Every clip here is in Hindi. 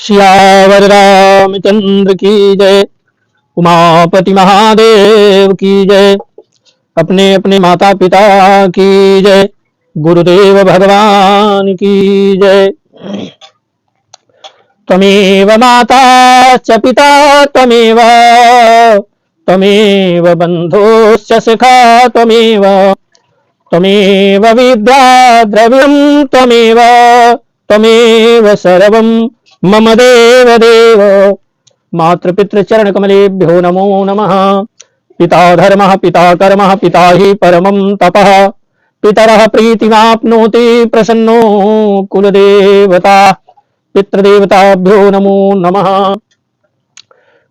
सियावर रामचंद्र की जय। उमापति महादेव की जय। अपने अपने माता पिता की जय। गुरुदेव भगवान की जय। त्वमेव माता च पिता त्वमेव, त्वमेव बन्धुश्च सखा त्वमेव, त्वमेव विद्या द्रव्यं त्वमेव, त्वमेव सर्वं मम देव देव। मातृपितृ चरण कमलेभ्यो नमो नमः। पिता धर्मः पिता कर्मः पिता हि परमं तपः। पितरः प्रीतिमाप्नोति प्रसन्नो कुलदेवता। पितृदेवताभ्यो नमो नमः।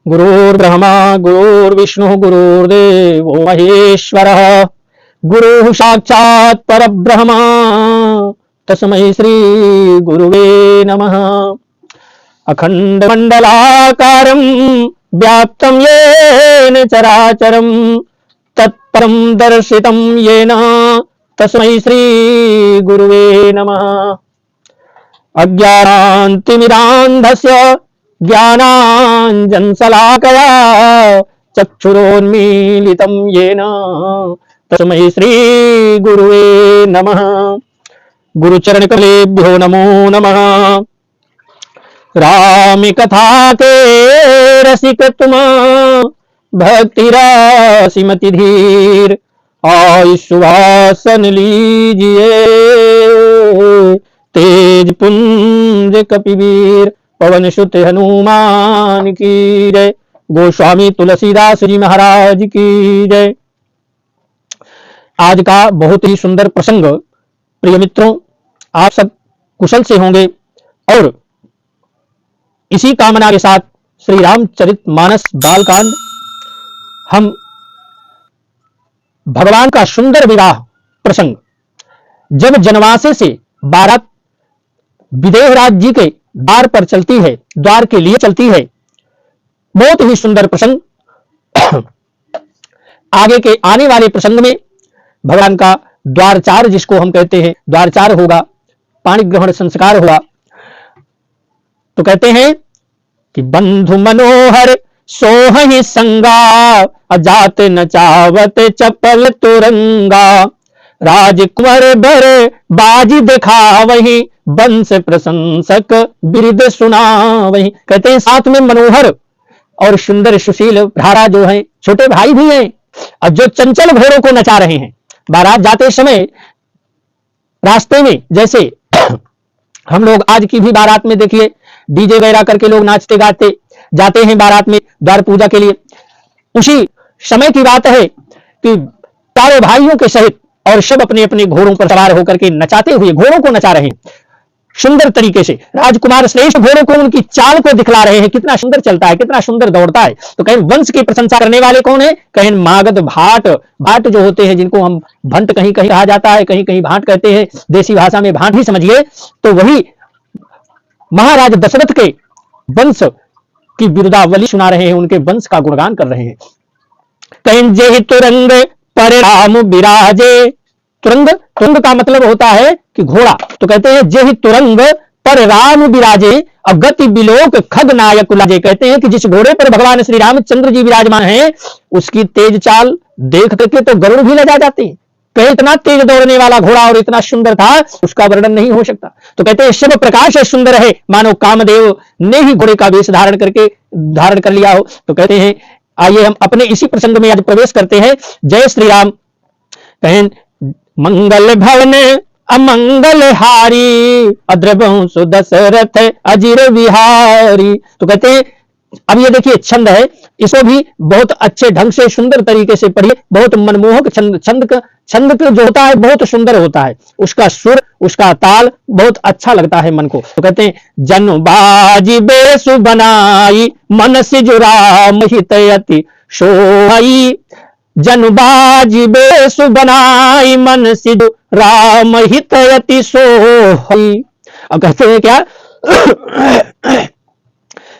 गुरुर्ब्रह्मा गुरुर्विष्णुः गुरुर्देवो महेश्वरः। गुरुः साक्षात् परब्रह्म तस्मै श्री गुरुवे नमः। अखंड मंडलाकारं व्याप्तं येन चराचरं तत्परं दर्शितं येन तस्मै श्री गुरुवे नमः। अज्ञानान्तिमिरान्धस्य ज्ञानाञ्जनशलाकया चक्षुरोन्मीलितं येन तस्मै श्री गुरुवे नमः। गुरुचरण कमलेभ्यो नमो नमः। राम कथा के रसिक तुम भक्ति रासिमति धीर। आयुष सुवासन लीजिए तेज पुंज कपिवीर। पवन सुत हनुमान की जय। गोस्वामी तुलसीदास जी महाराज की जय। आज का बहुत ही सुंदर प्रसंग, प्रिय मित्रों, आप सब कुशल से होंगे और इसी कामना के साथ श्री रामचरितमानस बालकांड हम भगवान का सुंदर विवाह प्रसंग, जब जनवासे से बारात विदेहराज जी के द्वार पर चलती है, द्वार के लिए चलती है, बहुत ही सुंदर प्रसंग। आगे के आने वाले प्रसंग में भगवान का द्वारचार, जिसको हम कहते हैं द्वारचार होगा, पाणी ग्रहण संस्कार होगा। तो कहते हैं कि बंधु मनोहर सोहहि संगा, अजात न चावत चपल तुरंगा। राजकुंवर बर बाजी दिखा वही, वंश प्रशंसक बिरद सुना वही। कहते हैं साथ में मनोहर और सुंदर सुशील धारा जो है, छोटे भाई भी हैं, और जो चंचल घोड़ों को नचा रहे हैं। बारात जाते समय रास्ते में, जैसे हम लोग आज की भी बारात में देखिए डीजे वगैरह करके लोग नाचते गाते जाते हैं बारात में द्वार पूजा के लिए। उसी समय की बात है कि चारों भाइयों के सहित और सब अपने अपने घोड़ों पर सवार होकर के नचाते हुए घोड़ों को नचा रहे हैं सुंदर तरीके से। राजकुमार श्रेष्ठ घोड़ों को उनकी चाल को दिखला रहे हैं, कितना सुंदर चलता है, कितना सुंदर दौड़ता है। तो कहीं वंश की प्रशंसा करने वाले कौन है? कहीं मागध भाट, भाट जो होते हैं, जिनको हम भंट कहीं कहीं कहा जाता है, कहीं कहीं भाट कहते हैं, देसी भाषा में भाट ही समझिए। तो वही महाराज दशरथ के वंश की बिरुदावली सुना रहे हैं, उनके वंश का गुणगान कर रहे हैं। कहीं जेहि तुरंग पर राम विराजे। तुरंग, तुरंग का मतलब होता है कि घोड़ा। तो कहते हैं जेहि तुरंग पर राम विराजे, अगति बिलोक खग नायक लाजे। कहते हैं कि जिस घोड़े पर भगवान श्री रामचंद्र जी विराजमान हैं, उसकी तेज चाल देख करके तो गरुड़ भी लजा जाते हैं। कहीं इतना तेज दौड़ने वाला घोड़ा और इतना सुंदर था, उसका वर्णन नहीं हो सकता। तो कहते हैं शिव प्रकाश सुंदर है, मानो कामदेव ने ही घोड़े का वेश धारण कर लिया हो। तो कहते हैं आइए हम अपने इसी प्रसंग में आज प्रवेश करते हैं। जय श्री राम। कहें मंगल भवन अमंगल हारी, अद्रवंश दशरथ अजिर विहारी। तो कहते हैं, अब ये देखिए छंद है, इसको भी बहुत अच्छे ढंग से सुंदर तरीके से पढ़िए। बहुत मनमोहक छंद जो होता है बहुत सुंदर होता है, उसका सुर, उसका ताल बहुत अच्छा लगता है मन को। तो कहते हैं जन बाजी बेसु बनाई, मन सिज राम हितयति सोई। जन बाजी बेसु बनाई, मन सिज राम हितयति सोई। अब कहते हैं क्या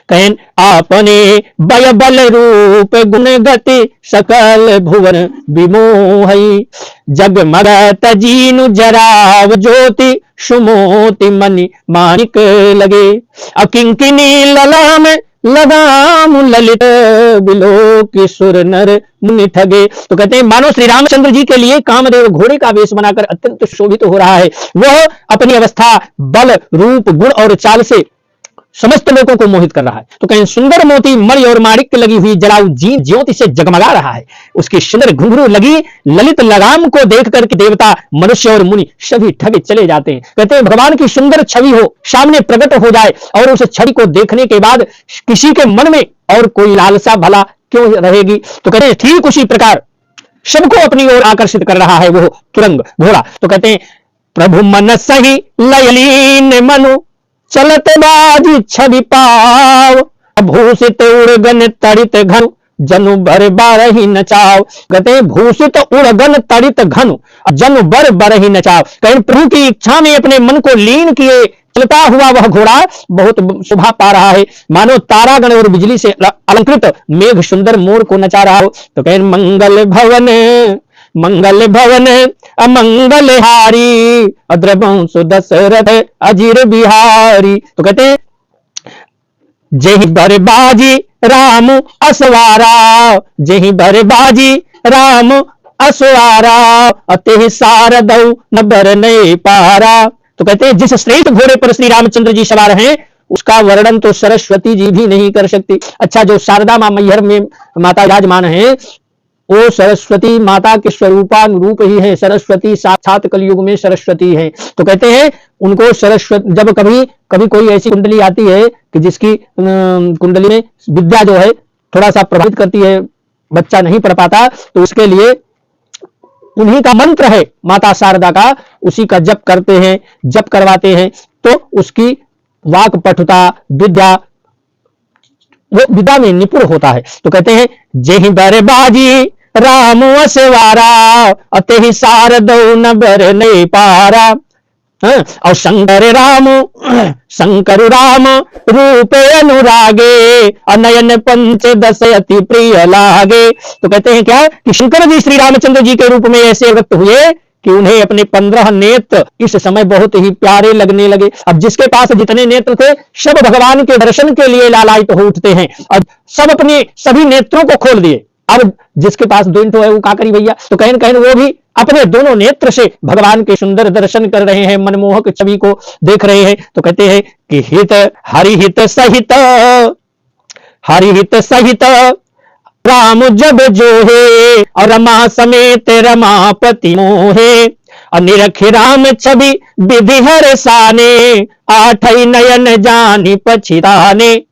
कहें आपने बय बल रूप गुण गति सकल भुवन विमोहई, जगमगत जीनु जराव ज्योति सुमोति मणि मानिक लगे, अकिंकिनी ललाम लगाम ललित बिलो की सुर नर मुनि ठगे। तो कहते हैं मानो श्री रामचंद्र जी के लिए कामदेव घोड़े का वेश बनाकर अत्यंत शोभित हो रहा है। वह अपनी अवस्था, बल, रूप, गुण और चाल से समस्त लोगों को मोहित कर रहा है। तो कहीं सुंदर मोती मणि और माणिक्य लगी हुई जलाऊ ज्योति से जगमगा रहा है। उसकी सुंदर घुंघरू लगी ललित लगाम को देख करके देवता, मनुष्य और मुनि सभी ठगे चले जाते हैं। कहते हैं भगवान की सुंदर छवि हो, सामने प्रकट हो जाए और उस छवि को देखने के बाद किसी के मन में और कोई लालसा भला क्यों रहेगी। तो कहते हैं ठीक उसी प्रकार सबको अपनी ओर आकर्षित कर रहा है वो तुरंग घोड़ा। तो कहते हैं प्रभु मन सही लयलीन मनु, चलत बाजी छवि पाव, भूषित उड़गन तड़ित घन, जनु बर बारही नचाव। कहते हैं भूषित उड़गन तड़ित घन, जनु बर बारही नचाव। कहीं प्रभु की इच्छा में अपने मन को लीन किए चलता हुआ वह घोड़ा बहुत शोभा पा रहा है, मानो तारागण और बिजली से अलंकृत मेघ सुंदर मोर को नचा रहा हो। तो कहें मंगल भवन मंगल भवन अमंगल हारी, अद्रवंश दशरथ अजीर बिहारी। तो कहते हैं जेहि बरबाजी राम असवारा, जेहि बरबाजी राम असवारा, अतेहि सारदौ न बरने पारा। तो कहते हैं जिस श्रेष्ठ घोड़े पर श्री रामचंद्र जी सवार हैं उसका वर्णन तो सरस्वती जी भी नहीं कर सकती। अच्छा, जो शारदा मां मैहर में माता विराजमान है वो सरस्वती माता के स्वरूपानुरूप ही है। सरस्वती साक्षात कलयुग में सरस्वती है। तो कहते हैं उनको सरस्वती, जब कभी कोई ऐसी कुंडली आती है कि जिसकी कुंडली में विद्या जो है थोड़ा सा प्रभावित करती है, बच्चा नहीं पढ़ पाता, तो उसके लिए उन्हीं का मंत्र है माता शारदा का, उसी का जप करते हैं, जप करवाते हैं तो उसकी वाक पटुता विद्या, वो विद्या में निपुण होता है। तो कहते हैं जेहि बरबाजी राम असवारा, अतेहि सारदौ न बरने पारा। और शंकर राम रूप अनुरागे, अनयन पंच दस अति प्रिय लागे। तो कहते हैं क्या कि शंकर जी श्री रामचंद्र जी के रूप में ऐसे व्यक्त हुए कि उन्हें अपने 15 नेत्र इस समय बहुत ही प्यारे लगने लगे। अब जिसके पास जितने नेत्र थे सब भगवान के दर्शन के लिए लालायित हो उठते हैं और सब अपने सभी नेत्रों को खोल दिए। अब जिसके पास 2 इंटो है वो का करी भैया। तो कहीं कहीं वो भी अपने दोनों नेत्र से भगवान के सुंदर दर्शन कर रहे हैं, मनमोहक छवि को देख रहे हैं। तो कहते हैं कि हित हरिहित सहित, हरिहित सहित राम जब जोहे, और रमा समेत रमापति मोहे, और निरख राम छवि विधि हर साने, आठई नयन जानी पछिताने।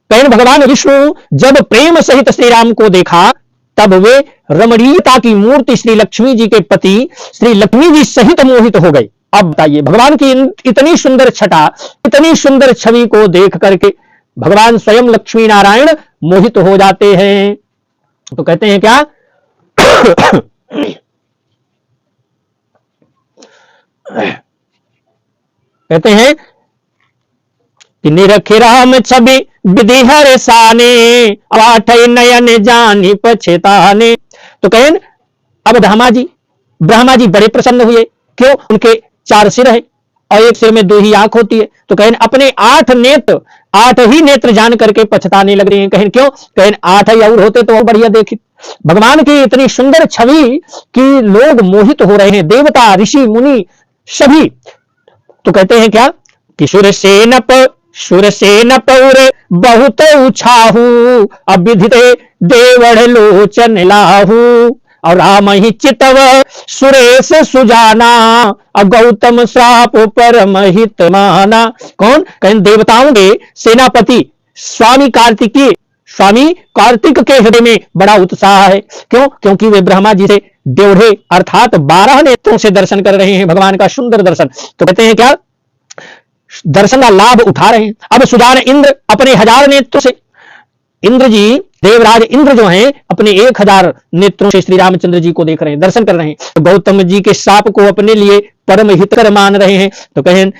कहीं भगवान विष्णु जब प्रेम सहित श्री राम को देखा तब वे रमणीयता की मूर्ति श्री लक्ष्मी जी के पति श्री लक्ष्मी जी सहित मोहित हो गए। अब बताइए भगवान की इतनी सुंदर छटा, इतनी सुंदर छवि को देख करके भगवान स्वयं लक्ष्मी नारायण मोहित हो जाते हैं। तो कहते हैं क्या कहते हैं कि निरख राम छवि विधि हर साने, आठ नयन जानी पछताने। तो कहें अब ब्रह्मा जी बड़े प्रसन्न हुए। क्यों? उनके 4 सिर है और एक सिर में 2 ही आंख होती है। तो कहें अपने 8 ही नेत्र जान करके पछताने लग रहे हैं। कहें क्यों? कहें 8 ही और होते तो और बढ़िया देखिए। भगवान की इतनी सुंदर छवि कि लोग मोहित हो रहे हैं, देवता ऋषि मुनि सभी। तो कहते हैं क्या कि सुरसेन पौर बहुत उछाहू, अविदिते देवड़ लोचन लाहू, और राम ही चितव सुरेश सुजाना, गौतम श्राप परम हित माना। कौन? कहीं देवताओं के सेनापति स्वामी कार्तिक के हृदय में बड़ा उत्साह है। क्यों? क्योंकि वे ब्रह्मा जी से 1.5 अर्थात 12 नेत्रों से दर्शन कर रहे हैं, भगवान का सुंदर दर्शन। तो कहते हैं क्या दर्शन का लाभ उठा रहे हैं। अब सुजान इंद्र अपने 1000 नेत्रों से, इंद्र जी देवराज इंद्र जो हैं अपने 1000 नेत्रों से श्री रामचंद्र जी को देख रहे हैं, दर्शन कर रहे हैं। तो गौतम जी के शाप को अपने लिए परम हितकर मान रहे हैं। तो कहें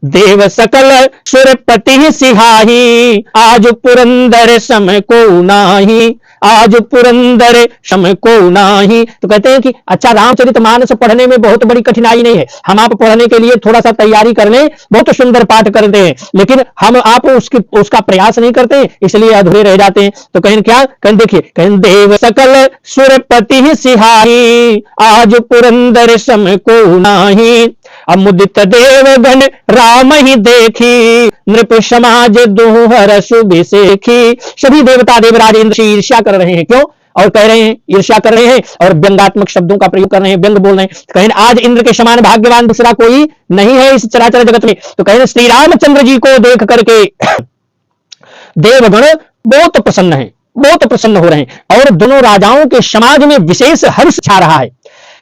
देव सकल सुरपति सिहाही, आज पुरंदर सम को नाही, आज पुरंदर सम को नाही। तो कहते हैं कि अच्छा, रामचरितमानस पढ़ने में बहुत बड़ी कठिनाई नहीं है। हम आप पढ़ने के लिए थोड़ा सा तैयारी कर लें, बहुत सुंदर पाठ करते हैं, लेकिन हम आप उसका प्रयास नहीं करते, इसलिए अधूरे रह जाते हैं। तो कहें क्या, कहें देखिए, कहें देव सकल सुरपति सिहाही, आज पुरंदर सम को नाही, अमुदित देवगण राम ही देखी, नृप समाज दोहर सुभिषेखी। सभी देवता देवराज इंद्र से ईर्ष्या कर रहे हैं। क्यों? और कह रहे हैं, ईर्ष्या कर रहे हैं और व्यंगात्मक शब्दों का प्रयोग कर रहे हैं, व्यंग बोल रहे हैं। कहें आज इंद्र के समान भाग्यवान दूसरा कोई नहीं है इस चराचर जगत में। तो कहें श्री रामचंद्र जी को देख करके देवगण बहुत प्रसन्न है, बहुत प्रसन्न हो रहे हैं, और दोनों राजाओं के समाज में विशेष हर्ष छा रहा है।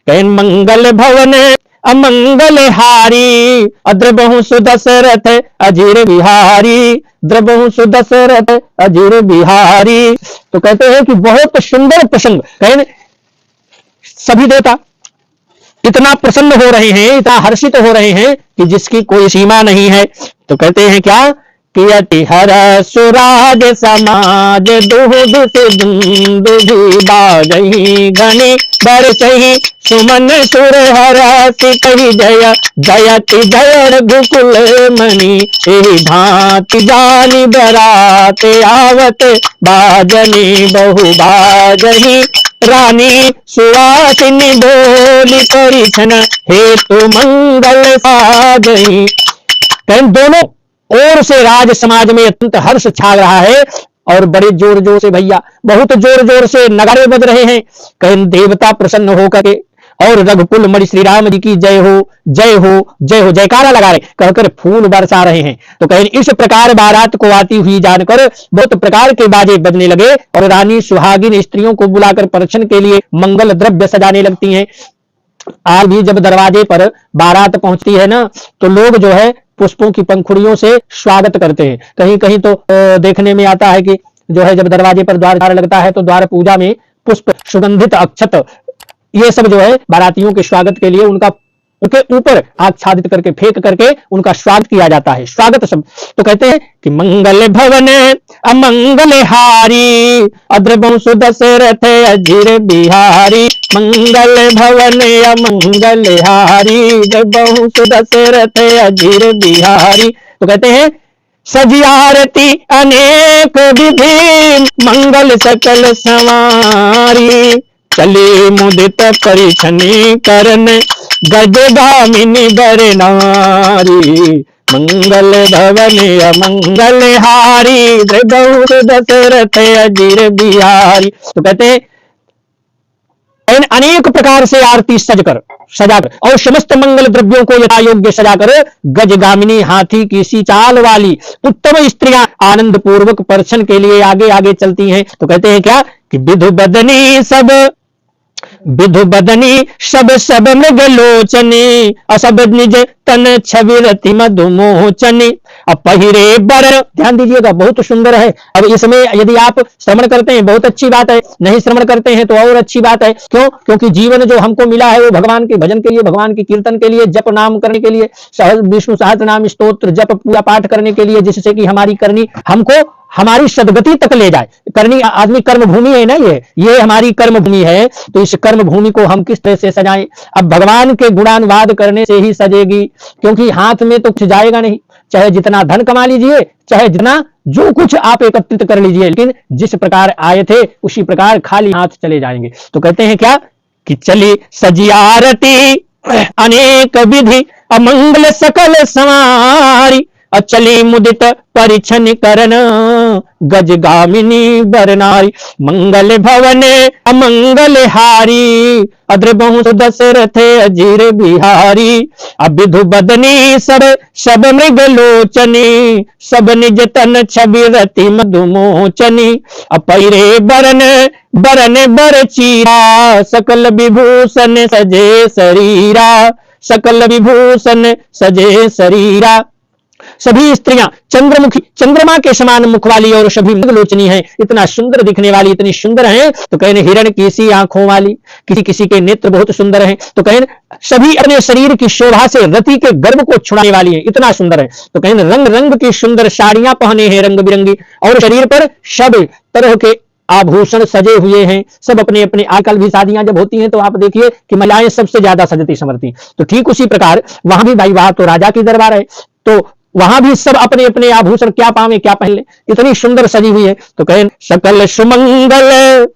कहें मंगल भवन अमंगल हारी, द्रबहु सुदशरथ अजीर बिहारी, द्रबहु सुदशरथ अजीर बिहारी। तो कहते हैं कि बहुत सुंदर प्रसंग। कहें सभी देवता इतना प्रसन्न हो रहे हैं, इतना हर्षित हो रहे हैं कि जिसकी कोई सीमा नहीं है। तो कहते हैं क्या कि अति हर सुराज समाज, दुहुद से दुंदुभि बाजहि, घनी बरसहि सुमन सुर हरसि कहि जय, जयति जय रघुकुल मणि, एहि भांति जानि बरात आवत, बाजनि बहु बाजहि, रानी सुवासिनी बोली परिछन, हेतु मंगल साजहि। दोनों और से राज समाज में अत्यंत हर्ष छा रहा है, और बड़े जोर जोर से, भैया बहुत जोर जोर से नगाड़े बज रहे हैं। कहीं देवता प्रसन्न होकर के और रघुकुल मणि श्री राम जी की जय हो, जय हो, जय हो, जयकारा लगा रहे, कहकर फूल बरसा रहे हैं। तो कहीं इस प्रकार बारात को आती हुई जानकर बहुत प्रकार के बाजे बजने लगे, और रानी सुहागिन स्त्रियों को बुलाकर परिछन के लिए मंगल द्रव्य सजाने लगती हैं। आज भी जब दरवाजे पर बारात पहुंचती है ना, तो लोग जो है पुष्पों की पंखुड़ियों से स्वागत करते हैं। कहीं कहीं तो देखने में आता है कि जो है जब दरवाजे पर द्वार लगता है तो द्वार पूजा में पुष्प, सुगंधित अक्षत, ये सब जो है बारातियों के स्वागत के लिए उनके ऊपर आच्छादित करके फेंक करके उनका स्वागत किया जाता है, स्वागत शब्द। तो कहते हैं कि मंगल भवन अमंगल हारी, द्रबहु सुदशरथ अजीर बिहारी, मंगल भवन अमंगल हारी, द्रबहु सुदशरथ अजीर बिहारी। तो कहते हैं सजी आरती अनेक विधि, मंगल सकल संवारी, चली मुदित परिछनि करन, गजगामिनी बर नारी, मंगल भवन अमंगल हारी, द्रबहु सुदशरथ अजीर बिहारी। तो कहते हैं अनेक प्रकार से आरती सजाकर और समस्त मंगल द्रव्यों को यथा योग्य सजाकर गजगामिनी, हाथी की सी चाल वाली उत्तम स्त्रियां आनंद पूर्वक परिछन के लिए आगे आगे चलती हैं। तो कहते हैं क्या कि विधु बदनी सब सब मृग लोचनी, असब निज तन छवि रति मधुमोचनी, अब पहिरे बर, ध्यान दीजिएगा बहुत सुंदर है। अब इसमें यदि आप श्रवण करते हैं बहुत अच्छी बात है, नहीं श्रवण करते हैं तो और अच्छी बात है। क्यों? क्योंकि जीवन जो हमको मिला है वो भगवान के भजन के लिए, भगवान के कीर्तन के लिए, जप नाम करने के लिए, विष्णु सहस्त्र नाम स्तोत्र जप पूजा पाठ करने के लिए, जिससे कि हमारी करनी हमको हमारी सदगति तक ले जाए। करनी आदमी कर्म भूमि है ना, ये हमारी कर्म भूमि है। तो इस कर्म भूमि को हम किस तरह से सजाएं? अब भगवान के गुणानुवाद करने से ही सजेगी, क्योंकि हाथ में तो कुछ जाएगा नहीं, चाहे जितना धन कमा लीजिए, चाहे जितना जो कुछ आप एकत्रित कर लीजिए, लेकिन जिस प्रकार आए थे उसी प्रकार खाली हाथ चले जाएंगे। तो कहते हैं क्या कि चली सजी आरती अनेक विधि, अमंगल सकल संवारी, अचली मुदित परिछन करन, गजगामिनी बरनारी, मंगल भवन अमंगल हारी, द्रबहु सुदशरथ अजीर बिहारी, विधु बदनी सब मृग लोचनी, सब निज तन छवि रति मधुमोचनी, अपैरे बरन बर चीरा, सकल विभूषण सजे शरीरा, सकल विभूषण सजे शरीरा, सभी स्त्रियां चंद्रमुखी, चंद्रमा के समान मुख वाली और सभी मृगलोचनी हैं, इतना सुंदर दिखने वाली, इतनी सुंदर हैं। तो कहें हिरण की सी आंखों वाली, किसी किसी के नेत्र बहुत सुंदर हैं। तो कहें सभी अपने शरीर की शोभा से रति के गर्भ को छुड़ाने वाली हैं, इतना सुंदर है। तो कहें रंग रंग की सुंदर साड़ियां पहने हैं रंग बिरंगी, और शरीर पर सब तरह के आभूषण सजे हुए हैं। सब अपने अपने, आजकल भी शादियां जब होती हैं तो आप देखिए कि महिलाएं सबसे ज्यादा सजती संवरती। तो ठीक उसी प्रकार वहां भी भाई, वहां तो राजा की दरबार है, तो वहां भी सब अपने अपने आभूषण क्या पावे क्या पहन ले, इतनी सुंदर सजी हुई है। तो कहें सकल सुमंगल,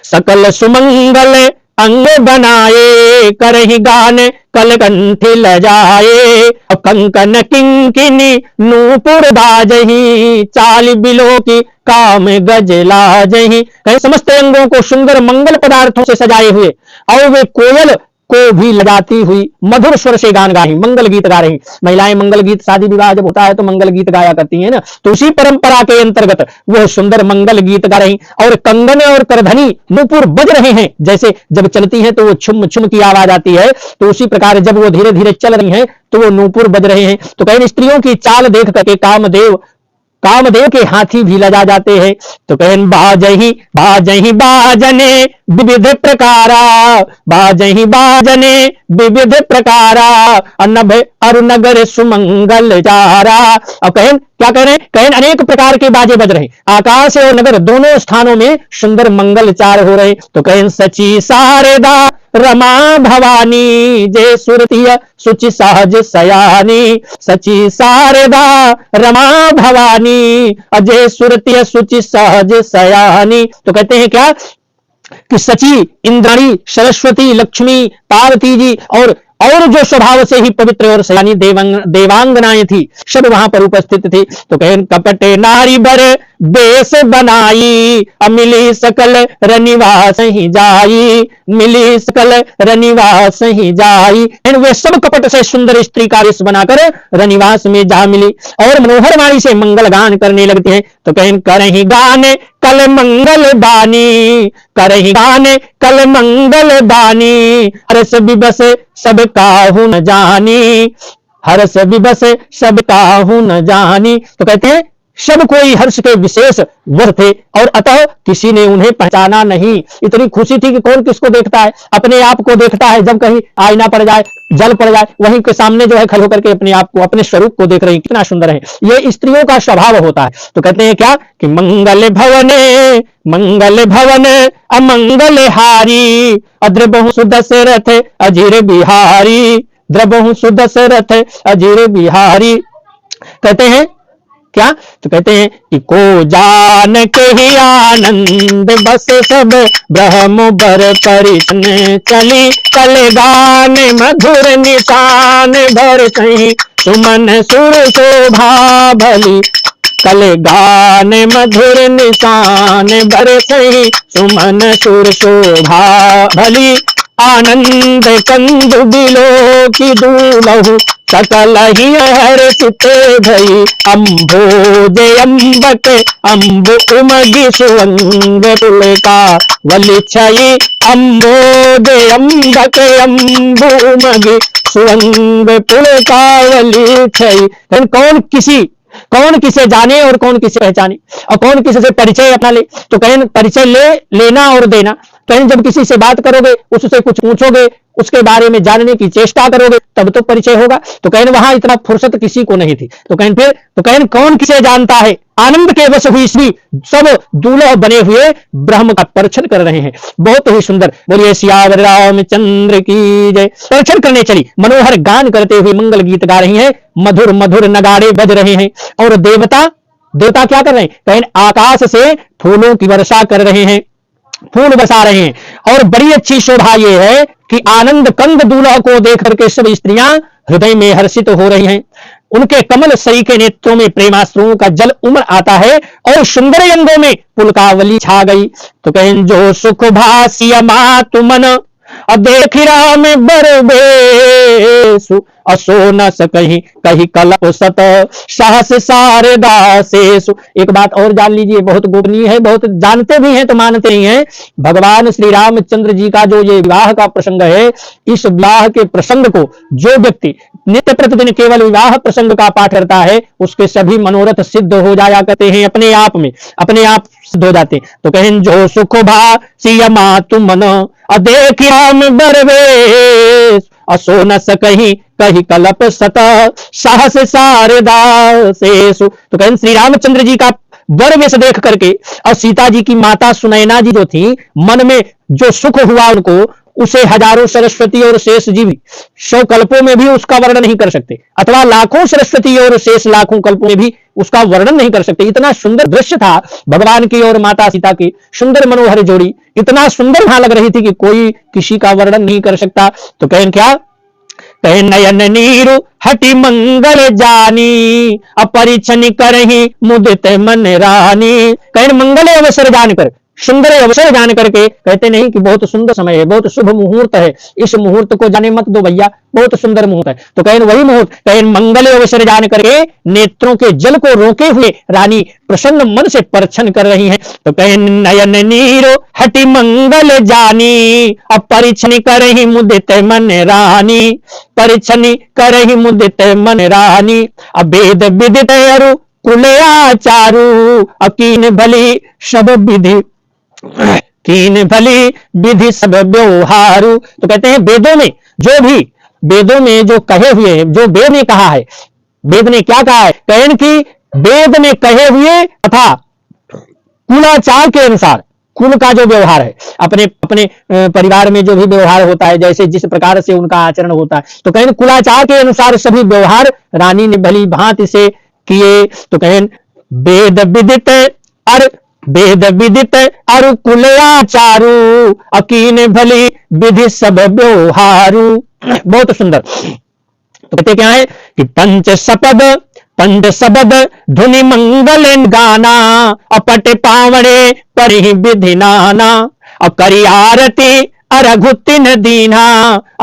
सकल सुमंगल अंग बनाए, करहि गान कलकंठी लजाए, कंकन किंकिनी नूपुर बाजही, चाल बिलो की काम गजला जही। समस्त अंगों को सुंदर मंगल पदार्थों से सजाए हुए, और वे कोयल को भी लगाती हुई मधुर स्वर से गान गा रही, मंगल गीत गा रही। महिलाएं मंगल गीत, शादी विवाह जब होता है तो मंगल गीत गाया करती हैं ना, तो उसी परंपरा के अंतर्गत वह सुंदर मंगल गीत गा रही। और कंगन और करधनी नूपुर बज रहे हैं, जैसे जब चलती हैं तो वो छुम छुम की आवाज आती है, तो उसी प्रकार जब वो धीरे धीरे चल रही हैं तो वो नूपुर बज रहे हैं। तो कहीं स्त्रियों की चाल देख करके कामदेव के हाथी भी लजा जाते हैं। तो कहन बाजही बाजही बाजने विविध प्रकारा, बाजही बाजने विविध प्रकारा, अनभ अरुनगर सुमंगल जारा। और कहन क्या कह रहे हैं, कहन अनेक प्रकार के बाजे बज रहे, आकाश और नगर दोनों स्थानों में सुंदर मंगल चार हो रहे। तो कहन सची शारदा रमा भवानी, जय सुरतीय सुचि सहज सयानी, सची शारदा रमा भवानी, अजय सुरतीय सुचि सहज सयानी। तो कहते हैं क्या कि सची इंद्राणी, सरस्वती, लक्ष्मी, पार्वती जी और जो स्वभाव से ही पवित्र और सयानी देवांगनाएं थी, सब वहां पर उपस्थित थी। तो कहें कपटे नारी बर बेस बनाई, मिली सकल रनिवास ही जाई, मिली सकल रनिवास ही जाई। वे सब कपट से सुंदर स्त्री का वेश बनाकर रनिवास में जा मिली और मनोहर वाणी से मंगल गान करने लगते हैं। तो कहें करही गाने कल मंगल बानी, करही गाने कल मंगल बानी, हर्ष विबस सब काहू न जानी, हर्ष विबस सब काहू न जानी। तो कहते हैं सब कोई हर्ष के विशेष वश थे, और अतः किसी ने उन्हें पहचाना नहीं। इतनी खुशी थी कि कौन किसको देखता है, अपने आप को देखता है, जब कहीं आईना पड़ जाए, जल पड़ जाए, वहीं के सामने जो है खड़े होकर के अपने आप को, अपने स्वरूप को देख रही, कितना सुंदर है। ये स्त्रियों का स्वभाव होता है। तो कहते हैं क्या कि मंगल भवने, मंगल भवन अमंगल हारी, अद्रबहु सुदशरथ अजीर बिहारी, द्रबहु सुदशरथ अजीर बिहारी। कहते हैं क्या, तो कहते हैं कि को जान के ही आनंद बस सब ब्रह्म बर परितन चली, कल गान मधुर निशान भर कहीं सुमन सुर शोभा भली, कल गान मधुर निशान भर कहीं सुमन सुर शोभा भली, आनंद कंद बिलो की दूलहु सकल ही हर्षित भई, अम्भोज अम्बक अम्ब उमगी सुवंग पुलका वलि छई, अम्भोज अम्बक अम्ब उमगी सुवंग पुलका वलि छई। कौन किसे जाने और कौन किसे पहचाने, और कौन किसी से परिचय अपना ले। तो कहें परिचय लेना और देना। कहें जब किसी से बात करोगे, उससे कुछ पूछोगे, उसके बारे में जानने की चेष्टा करोगे, तब तो परिचय होगा। तो कहें वहां इतना फुर्सत किसी को नहीं थी। तो कहें फिर, तो कहें कौन किसे जानता है, आनंद के वश हुई स्त्री सब दूल्हा बने हुए ब्रह्म का परिचय कर रहे हैं। बहुत ही सुंदर। बोलिए सियावर रामचंद्र की जय। परिचय करने चली, मनोहर गान करते हुए मंगल गीत गा रही हैं, मधुर मधुर नगाड़े बज रहे हैं, और देवता क्या कर रहे हैं, कहें आकाश से फूलों की वर्षा कर रहे हैं, फूल बरसा रहे हैं। और बड़ी अच्छी शोभा ये है कि आनंद कंद दूल्हा को देख करके सब स्त्रियां हृदय में हर्षित हो रही हैं। उनके कमल सरी के नेत्रों में प्रेमाश्रुओं का जल उमड़ आता है, और सुंदर अंगों में पुलकावली छा गई। तो कहें जो सुख भासिया मातु मन, देख राम बरबेसु, असो न सकहीं कहीं कलप सत साहस शारदा सेसु। एक बात और जान लीजिए, बहुत गोपनीय है, बहुत जानते भी हैं तो मानते ही हैं। भगवान श्री रामचंद्र जी का जो ये विवाह का प्रसंग है, इस विवाह के प्रसंग को जो व्यक्ति नित्य प्रतिदिन केवल विवाह प्रसंग का पाठ करता है उसके सभी मनोरथ सिद्ध हो जाया करते हैं, अपने आप में, अपने आप सिद्ध हो जाते हैं। तो कहें जो सुख भा सिया मातु मन अदेख राम बरवेश असो न सकही कही कलप सत साहस सारदा शेषु। तो कहें श्री रामचंद्र जी का वर वेश देख करके और सीता जी की माता सुनैना जी जो थी, मन में जो सुख हुआ उनको, उसे हजारों सरस्वती और शेष जी भी 100 कल्पों में भी उसका वर्णन नहीं कर सकते, अथवा लाखों सरस्वती और शेष लाखों कल्पों में भी उसका वर्णन नहीं कर सकते। इतना सुंदर दृश्य था भगवान की और माता सीता की सुंदर मनोहर जोड़ी, इतना सुंदर वहां लग रही थी कि कोई किसी का वर्णन नहीं कर सकता। तो कहें क्या, कहे नयन नीरु हटि मंगल जानी अपरिछन करही मुदित मन रानी। कहे मंगल अवसर जानकर, सुंदर अवसर जान करके, कहते नहीं कि बहुत सुंदर समय है, बहुत शुभ मुहूर्त है, इस मुहूर्त को जाने मत दो भैया, बहुत सुंदर मुहूर्त है। तो कहें वही मुहूर्त, कहें मंगल अवसर जान करके नेत्रों के जल को रोके हुए रानी प्रसन्न मन से परछन कर रही हैं। तो कहें नयन नीरो हटि मंगल जानी अपरिछन करही मुदित मन रानी, परिछन करही मुदित मन रानी। अभेद विदित अरु कुल आचारू अकीन भली सब विधि कीन भली विधि सब व्यवहारु। तो कहते हैं वेदों में जो भी, वेदों में जो कहे हुए हैं, जो वेद ने कहा है, वेद ने क्या कहा है, कहें कि वेद में कहे हुए तथा कुलाचार के अनुसार, कुल का जो व्यवहार है, अपने अपने परिवार में जो भी व्यवहार होता है, जैसे जिस प्रकार से उनका आचरण होता है, तो कहें कुलाचार के अनुसार सभी व्यवहार रानी ने भली भांति से किए। तो कहें वेद विदित और वेद विदित अरु कुलयाचारू अकीन भली विधि सब व्यवहारू। बहुत सुंदर। तो कहते क्या है कि पंच शब्द धुनि मंगल गाना अपट पावड़े परिहि विधि नाना करी आरती अरघुतिन दीना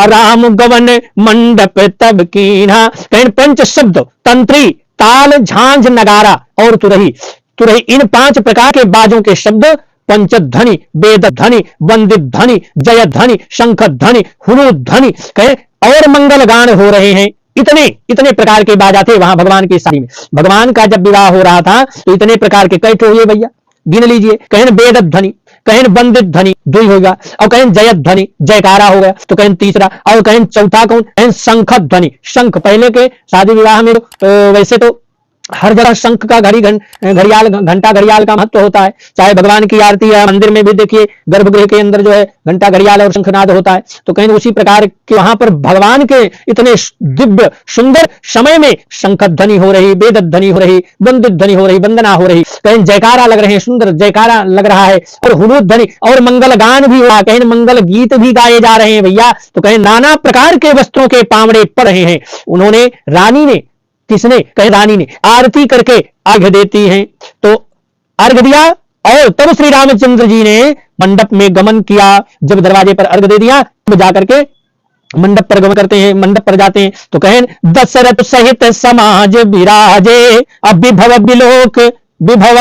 राम गवन मंडप तब कीना। कहें पंच शब्द तंत्री ताल झांझ नगारा और तुरही, तुरही इन 5 प्रकार के बाजों के शब्द, पंचध्वनि, वेद ध्वनि, वंदित ध्वनि, जय ध्वनि, शंख ध्वनि, हुनु ध्वनि, कहे और मंगल गान हो रहे हैं। इतने इतने प्रकार के बाजा थे वहां भगवान की शादी में। भगवान का जब विवाह हो रहा था तो इतने प्रकार के कई हुए भैया, गिन लीजिए। कहें वेद ध्वनि, कहें वंदित ध्वनि 2 होगा, और कहें जय ध्वनि जयकारा हो गया, तो कहें तीसरा, और कहें चौथा कौन, कहें शंख ध्वनि। शंख पहले के शादी विवाह में वैसे तो हर जगह शंख का घड़ियाल घंटा घड़ियाल का महत्व होता है, चाहे भगवान की आरती है, मंदिर में भी देखिए गर्भगृह के अंदर जो है घंटा घड़ियाल और शंखनाद होता है। तो कहीं उसी प्रकार के वहां पर भगवान के इतने दिव्य सुंदर समय में शंख ध्वनि हो रही, वेद ध्वनि हो रही, वंदित ध्वनि हो रही, वंदना हो रही, कहीं जयकारा लग रहे हैं, सुंदर जयकारा लग रहा है, और हुनूद ध्वनि और मंगल गान भी हुआ, कहीं मंगल गीत भी गाए जा रहे हैं भैया। तो कहीं नाना प्रकार के वस्त्रों के पावड़े पड़ रहे हैं। उन्होंने रानी ने, किसने, कहीं रानी ने आरती करके अर्घ्य देती हैं। तो अर्घ्य दिया और तब श्री रामचंद्र जी ने मंडप में गमन किया। जब दरवाजे पर अर्घ्य दे दिया तब जाकर के मंडप पर गमन करते हैं, मंडप पर जाते हैं। तो कहें दशरथ सहित समाज विराजे अब विभव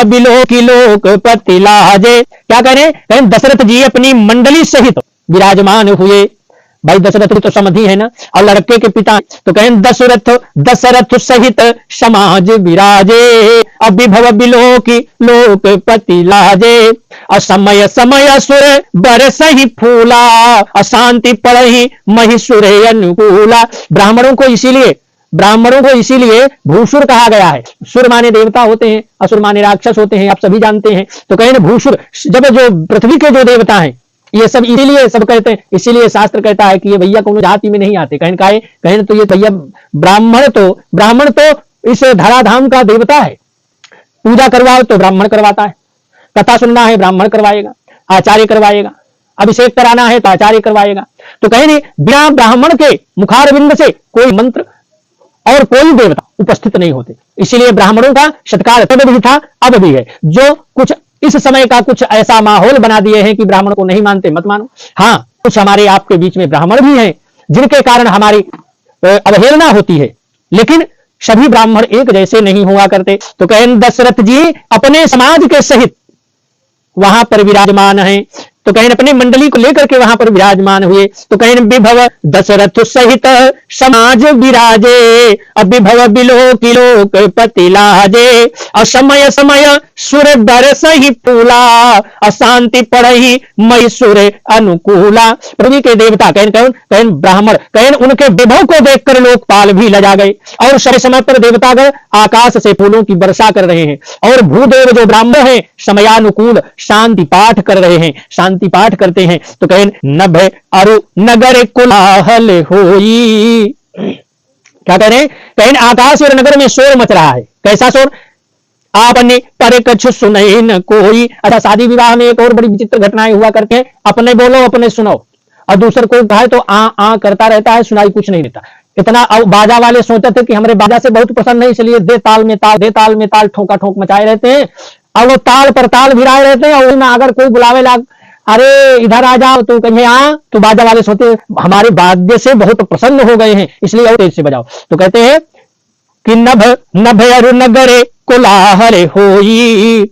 बिलोकी लोक पति लाजे। क्या करें, कहें दशरथ जी अपनी मंडली सहित विराजमान हुए। भाई दशरथ तो समझी है ना, और लड़के के पिता। तो कहें दशरथ सहित समाज विराजे अब विभव बिलोकी लोक पति लाजे। असमय समय सुर बरसहि फूला अशांति पड़हि महिषुर अनुकूला। ब्राह्मणों को इसीलिए भूसुर कहा गया है। सुर माने देवता होते हैं, असुर माने राक्षस होते हैं, आप सभी जानते हैं। तो कहें भूसुर, जब जो पृथ्वी के जो देवता हैं ये सब इसीलिए सब कहते हैं, इसीलिए शास्त्र कहता है कि ये भैया कोनो जाति में नहीं आते। कहें तो ये भैया ब्राह्मण तो इस धराधाम का देवता है। पूजा करवाओ तो ब्राह्मण करवाता है, कथा सुनना है ब्राह्मण करवाएगा, आचार्य करवाएगा, अभिषेक कराना है तो आचार्य करवाएगा। तो कहें बिना ब्राह्मण के मुखारविंद से कोई मंत्र और कोई देवता उपस्थित नहीं होते। इसीलिए ब्राह्मणों का सत्कार तब भी था, अब भी है। जो कुछ इस समय का कुछ ऐसा माहौल बना दिए हैं कि ब्राह्मण को नहीं मानते, मत मानो। हाँ, कुछ हमारे आपके बीच में ब्राह्मण भी हैं जिनके कारण हमारी अवहेलना होती है, लेकिन सभी ब्राह्मण एक जैसे नहीं हुआ करते। तो कहें दशरथ जी अपने समाज के सहित वहां पर विराजमान हैं। तो कहीं अपनी मंडली को लेकर के वहां पर विराजमान हुए। तो कहीं विभव दशरथ सहित समाज विराजे, अब विभव बिलो किलोक पति लाजे, असमय समय सुर बरस ही फूला, अशांति पड़ही मई सुर अनुकूला। पृथ्वी के देवता कहीं कहीं ब्राह्मण कहीं उनके विभव को देखकर लोकपाल भी लजा गए, और समय समय पर देवतागण आकाश से फूलों की वर्षा कर रहे हैं, और भूदेव जो ब्राह्मण है समयानुकूल शांति पाठ कर रहे हैं, शांति पाठ करते हैं। तो कहें नभ अरु नगर कोलाहल होई, क्या कह रहे हैं, कहें आकाश और नगर में शोर मच रहा है। कैसा शोर, आपने पर कछु सुनई न कोई। अच्छा, शादी विवाह में एक और बड़ी विचित्र घटनाएं हुआ करते हैं, अपने बोलो अपने सुनो, और दूसरे को कहा तो आ करता रहता है, सुनाई कुछ नहीं देता। इतना बाजा वाले सोचते थे कि हमारे बाजा से बहुत पसंद है, इसलिए दे ताल में ताल, दे ताल में ताल, ठोका ठोक मचाए रहते हैं, और वो ताल पर ताल भिराए रहते हैं। और अगर कोई बुलावे लाग, अरे इधर आ जाओ, तो कहीं आ, तो बाजा वाले सोचते हमारे वाद्य से बहुत प्रसन्न हो गए हैं, इसलिए और तेज से बजाओ। तो कहते हैं कि नभ नभ अरु नगरे कोलाहल होई,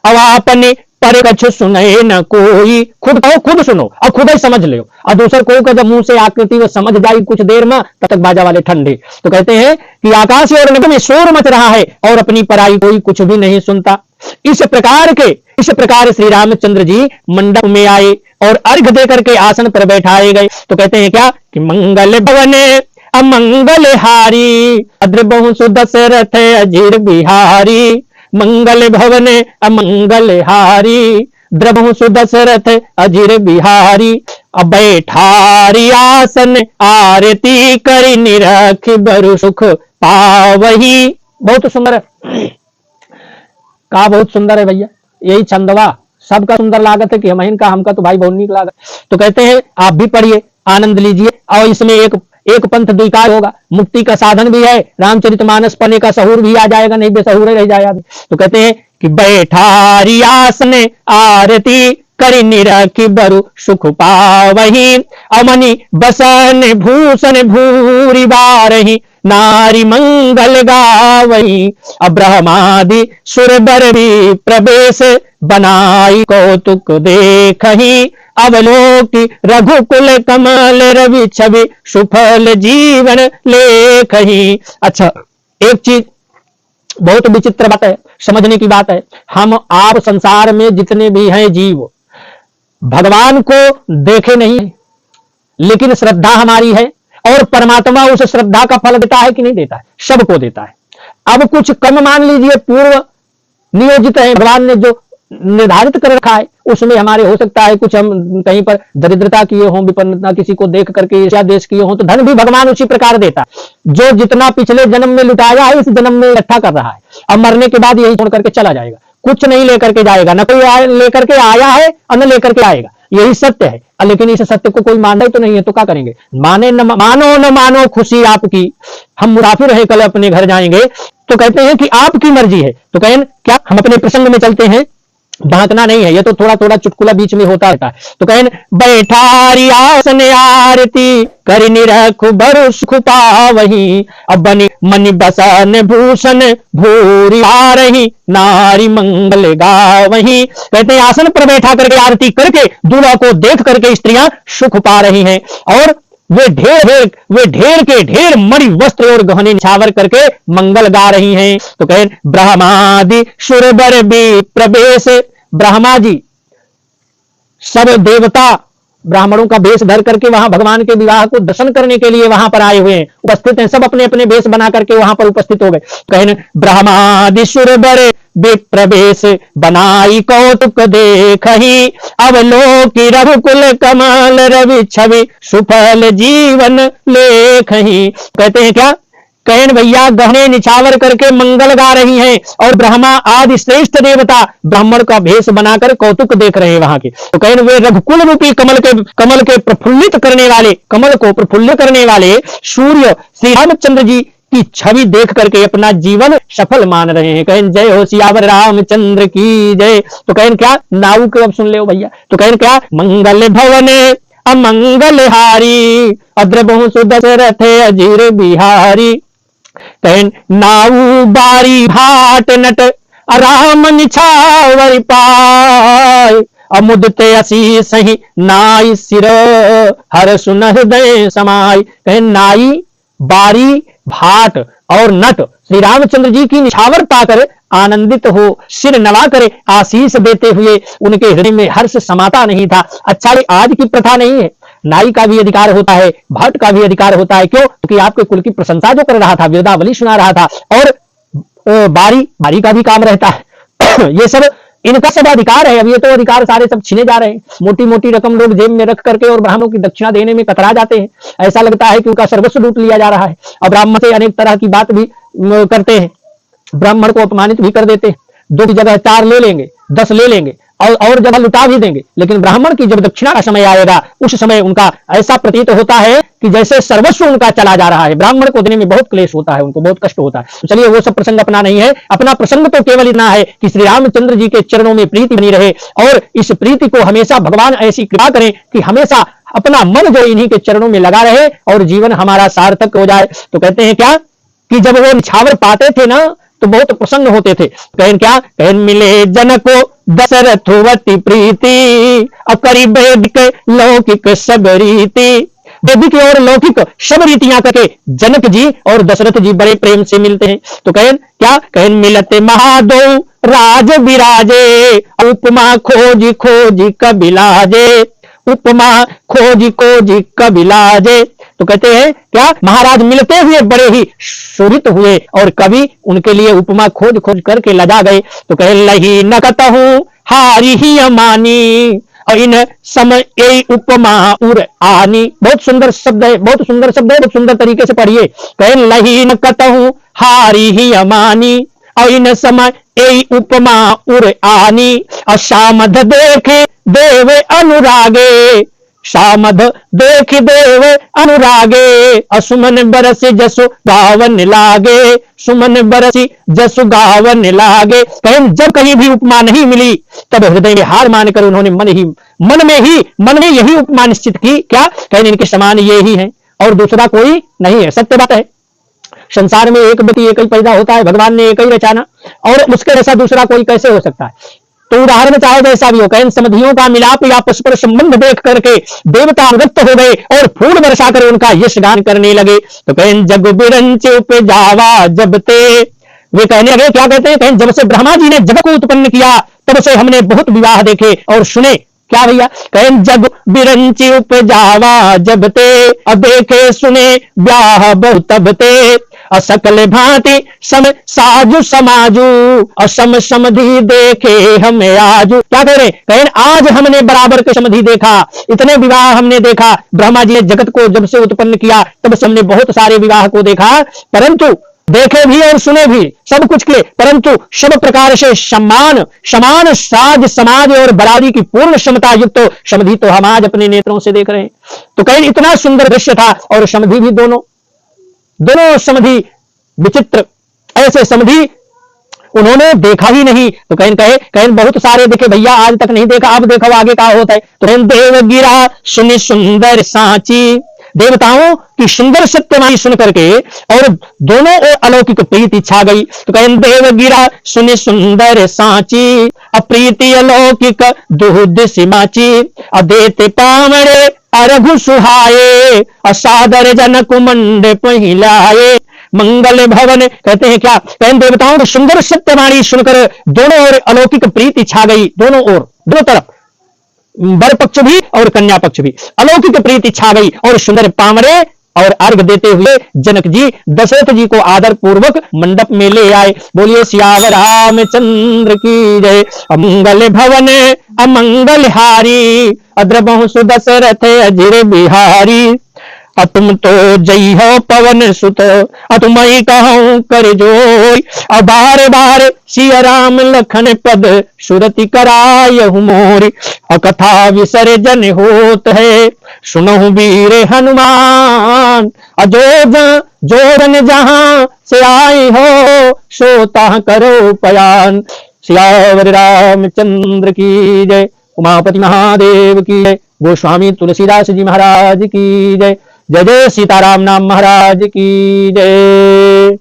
अब आपने पर कछु सुने न कोई। खुद कहो, खुद सुनो और खुद ही समझ लो, और दूसर को जब मुंह से आकृति वो समझ जाए कुछ देर में, तब तक बाजा वाले ठंडे। तो कहते हैं कि आकाश और नभ में शोर मच रहा है और अपनी पराई कोई कुछ भी नहीं सुनता। इस प्रकार श्री रामचंद्र जी मंडप में आए और अर्घ देकर के आसन पर बैठाए गए। तो कहते हैं क्या कि मंगल भवने अमंगल हारी, अद्रबहु सुदशरथ अजीर बिहारी, मंगल भवन अमंगल हारी, द्रबहु सुदशरथ अजीर बिहारी, अब बैठारी आसन आरती करी निरख बरु सुख पावही। बहुत सुंदर है, कहा बहुत सुंदर है भैया, यही छंदवा सबका सुंदर लागत है कि हम इनका, हमका तो भाई बहुत नीक लागत। तो कहते हैं आप भी पढ़िए, आनंद लीजिए, और इसमें एक पंथ द्विकाय होगा, मुक्ति का साधन भी है, रामचरितमानस पढ़ने का सहूर भी आ जाएगा, नहीं बेसहूर रह जाएगा। तो कहते हैं कि बैठारी आसन आरती करी निरखी बरु सुख पावही, अमनि बसन भूषण भूरी बारही, नारी मंगल गावही, अब्रह्मादि सुर बर भी प्रवेश बनाई कौतुक देखही, अवलोकी रघुकुल कमल रवि छवि सुफल जीवन लेखही। अच्छा, एक चीज बहुत विचित्र बात है, समझने की बात है, हम आप संसार में जितने भी हैं जीव भगवान को देखे नहीं, लेकिन श्रद्धा हमारी है, और परमात्मा उस श्रद्धा का फल देता है कि नहीं देता है, सबको देता है। अब कुछ कम मान लीजिए पूर्व नियोजित है, भगवान ने जो निर्धारित कर रखा है उसमें हमारे हो सकता है कुछ हम कहीं पर दरिद्रता किए हों, विपन्नता किसी को देख करके ईर्ष्या देश किए हों, तो धन भी भगवान उसी प्रकार देता है। जो जितना पिछले जन्म में लुटाया है इस जन्म में इकट्ठा कर रहा है, अब मरने के बाद यही छोड़ करके चला जाएगा, कुछ नहीं लेकर के जाएगा, न कोई लेकर के आया है और न लेकर के आएगा, यही सत्य है। लेकिन इस सत्य को कोई मानता ही तो नहीं है, तो क्या करेंगे, माने न मानो न मानो खुशी आपकी, हम मुसाफिर हैं कल अपने घर जाएंगे। तो कहते हैं कि आपकी मर्जी है। तो कहें क्या, हम अपने प्रसंग में चलते हैं, बांटना नहीं है, ये तो थोड़ा थोड़ा चुटकुला बीच में होता रहता है। तो कहें बैठारी आसन आरती करि निरख बरु सुख पावही, अब बनी मनि बसन भूषण भूरी रही, नारी मंगल गावही। कहते हैं आसन पर बैठा करके आरती करके दूल्हा को देख करके स्त्रियां सुख पा रही हैं, और वे ढेर के ढेर मणि वस्त्र और गहने निछावर करके मंगल गा रही हैं। तो कहे ब्रह्मादि सुरबर भी प्रवेश, ब्रह्मा जी सब देवता ब्राह्मणों का वेश धर करके वहां भगवान के विवाह को दर्शन करने के लिए वहां पर आए हुए हैं, उपस्थित हैं, सब अपने अपने वेश बना करके वहां पर उपस्थित हो गए। कहे ब्रह्मादि सुरबर प्रवेश बनाई कौतुक देखही, अवलोकी रघुकुल कमल रवि छवि सुफल जीवन लेखही। कहते हैं क्या, कहन भैया गहने निछावर करके मंगल गा रही हैं, और ब्रह्मा आदि श्रेष्ठ देवता ब्राह्मण का भेष बनाकर कौतुक देख रहे हैं वहां के। तो कहन वे रघुकुल रूपी कमल के प्रफुल्लित करने वाले, कमल को प्रफुल्ल करने वाले सूर्य श्री रामचंद्र जी की छवि देख करके अपना जीवन सफल मान रहे हैं। कहें जय हो सियावर रामचंद्र की जय। तो कहें क्या, नाऊ को अब सुन ले भैया। तो कहें क्या, मंगल भवन अमंगल हारी, अद्रबहु सुदशरथ अजीर बिहारी। कहें नाऊ बारी भाट नट राम निछावर पाय, अमुदते असीस ही नाई सिर हर सुन हृदय समाई। कहें नाई, बारी, भाट और नट श्री रामचंद्र जी की निछावर पाकर आनंदित हो, सिर नवा करे आशीष देते हुए उनके हृदय में हर्ष समाता नहीं था। अच्छा, ये आज की प्रथा नहीं है। नाई का भी अधिकार होता है, भट्ट का भी अधिकार होता है। क्यों? क्योंकि आपके कुल की प्रशंसा जो कर रहा था, वेदावली सुना रहा था। और बारी का भी काम रहता है। ये सब इनका सब अधिकार है। अब ये तो अधिकार सारे सब छीने जा रहे हैं। मोटी मोटी रकम लोग जेब में रख करके और ब्राह्मणों की दक्षिणा देने में कतरा जाते हैं। ऐसा लगता है कि उनका सर्वस्व लूट लिया जा रहा है। और ब्राह्मण से अनेक तरह की बात भी करते हैं, ब्राह्मण को अपमानित भी कर देते हैं। 2 की जगह 4 ले लेंगे, 10 ले लेंगे और जगह लुटा भी देंगे। लेकिन ब्राह्मण की जब दक्षिणा का समय आएगा, उस समय उनका ऐसा प्रतीत होता है कि जैसे सर्वस्व उनका चला जा रहा है। ब्राह्मण को देने में बहुत क्लेश होता है, उनको बहुत कष्ट होता है। तो चलिए, वो सब प्रसंग अपना नहीं है। अपना प्रसंग तो केवल इतना है कि श्री रामचंद्र जी के चरणों में प्रीति बनी रहे, और इस प्रीति को हमेशा भगवान ऐसी कृपा करें कि हमेशा अपना मन जो इन्हीं के चरणों में लगा रहे और जीवन हमारा सार्थक हो जाए। तो कहते हैं क्या कि जब वो निछावर पाते थे ना, तो बहुत प्रसन्न होते थे। कहन क्या? कहन मिले जनको दशरथवती प्रीति, अकरीब लौकिक सब रीति। वैदिक और लौकिक सब रीतियां करके जनक जी और दशरथ जी बड़े प्रेम से मिलते हैं। तो कहन क्या? कहन मिलते महादो राज विराजे, उपमा खोजी खोजी कबिलाजे, उपमा खोजी खोजी कबिलाजे। तो कहते हैं क्या? महाराज मिलते हुए बड़े ही शोभित हुए और कवि उनके लिए उपमा खोज खोज करके लजा गए। तो कहे लही नकत हूं हारी ही अमानी, और इन समय उपमा उर आनी। बहुत सुंदर शब्द है, बहुत सुंदर शब्द है, बहुत सुंदर तरीके से पढ़िए। कहे लही नकत हूं हारी ही अमानी, और इन समय उपमा उर आनी। और शामध देखे देव अनुरागे, शामध देख देव अनुरागे, असुमन बरस जसु गावन लागे, सुमन बरसी जसु गावन लागे। कहीं जब कहीं भी उपमा नहीं मिली, तब हृदय में हार मानकर उन्होंने मन में यही उपमा निश्चित की। क्या? कहीं इनके समान ये ही है और दूसरा कोई नहीं है। सत्य बात है। संसार में एक व्यक्ति एक ही पैदा होता है, भगवान ने एक ही रचाना, और उसके जैसा दूसरा कोई कैसे हो सकता है? तो उदाहरण चाहे जैसा भी हो, कहीं समधियों का मिलाप या परस्पर संबंध देख करके देवता अनुरक्त हो गए और फूल बरसा कर उनका यश गान करने लगे। तो कहीं जग बिरंच पे जावा जब ते, वे कहने लगे, क्या कहते हैं? कहीं जब से ब्रह्मा जी ने जग को उत्पन्न किया, तब से हमने बहुत विवाह देखे और सुने। क्या भैया? कहें जग बिरंची उपजावा जब ते, अब देखे सुने ब्याह बहु तब ते, असकल भांति सम साजु समाजू, असम समधि देखे हमें आजू। क्या कह रहे? कहें आज हमने बराबर के समधि देखा, इतने विवाह हमने देखा। ब्रह्मा जी ने जगत को जब से उत्पन्न किया, तब से हमने बहुत सारे विवाह को देखा, परंतु देखे भी और सुने भी सब कुछ के, परंतु सब प्रकार से समान साज समाज और बराबरी की पूर्ण क्षमता युक्त समधि तो हम आज अपने नेत्रों से देख रहे हैं। तो कहीं इतना सुंदर दृश्य था, और समधि भी दोनों समधि विचित्र, ऐसे समधि उन्होंने देखा ही नहीं। तो कहीं बहुत सारे देखे भैया, आज तक नहीं देखा, अब देखो आगे क्या होता है। तो कहीं देव गिरा सुनि सुंदर सांची, देवताओं की सुंदर सत्यवाणी सुन करके और दोनों ओर अलौकिक प्रीति छा गई। तो कहें देव गिरा सुनि सुंदर सांची, अप्रीति अलौकिक दुहुद सिमाची, अदेते पावड़े अरघु सुहाये, असादर जनक मंडप हिलाए, मंगल भवन। कहते हैं क्या? कहें देवताओं की सुंदर सत्यवाणी सुनकर दोनों ओर अलौकिक प्रीति छा गई। दोनों ओर, दोनों तरफ, वर पक्ष भी और कन्या पक्ष भी अलौकिक प्रीति छा गई। और सुंदर पामरे और अर्घ देते हुए जनक जी दशरथ जी को आदर पूर्वक मंडप में ले आए। बोलिए सियावर रामचंद्र की जय। अमंगल भवन अमंगल हारी, अद्रबहु सुदशरथ अजिर बिहारी, तुम तो जई हो पवन सुत, तुमई कहूं कर जोई, बार बार सिया राम लखन पद सुरति करायहु मोरी, कथा विसर्जन होत है सुनहु वीर हनुमान, जोरन जहां से आए हो सोता करो पयान। सियावर रामचंद्र की जय। उमापति महादेव की जय। गोस्वामी तुलसीदास जी महाराज की जय। जय जय सीताराम नाम महाराज की जय।